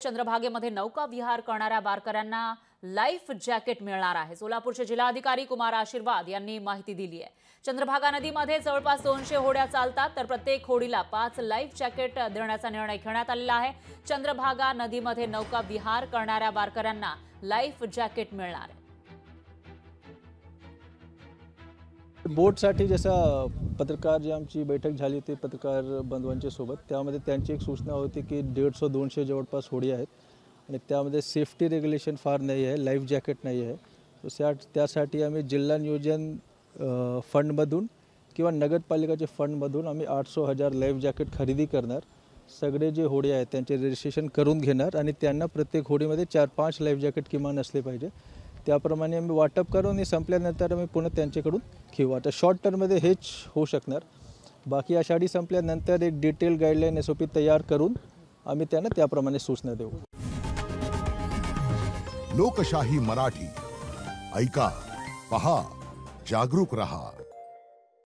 चंद्रभागेमध्ये नौका विहार करणाऱ्या वारकऱ्यांना लाईफ जॅकेट मिळणार आहे। सोलापूरचे जिल्हाधिकारी कुमार आशीर्वाद यांनी माहिती दिली आहे। चंद्रभागा नदीमध्ये जवळपास 200 होड्या चालतात, तर प्रत्येक होडीला 5 लाईफ जॅकेट देण्याचा निर्णय घेण्यात आलेला आहे। चंद्रभागा नदीमध्ये नौका विहार करणाऱ्या वारकऱ्यांना लाईफ जॅकेट मिळणार आहे। बोटसाठी जसा पत्रकार जी आमची बैठक झाली होती पत्रकार बंधूंच्या सोबत, त्यामध्ये त्यांची एक सूचना होती की 150-200 जवळपास होडी आहेत आणि त्यामध्ये सेफ्टी रेग्युलेशन फार नाही आहे, लाईफ जॅकेट नाही आहे। तर त्यासाठी आम्ही जिल्हा नियोजन फंडमधून किंवा नगरपालिकाचे फंडमधून आम्ही 800,000 लाईफ जॅकेट खरेदी करणार। सगळे जे होडी आहेत त्यांचे रजिस्ट्रेशन करून घेणार आणि त्यांना प्रत्येक होडीमध्ये 4-5 लाईफ जॅकेट किमान असले पाहिजे। त्याप्रमाणे आम्ही वाटप करून संपल्यानंतर आम्ही पुन्हा त्यांच्याकडून घेऊ। आता शॉर्ट टर्ममध्ये हेच होऊ शकणार, बाकी आषाढी संपल्यानंतर एक डिटेल गाईडलाईन SOP तयार करून आम्ही त्यांना त्याप्रमाणे सूचना देऊ। लोकशाही मराठी ऐका, पहा, जागरूक रहा।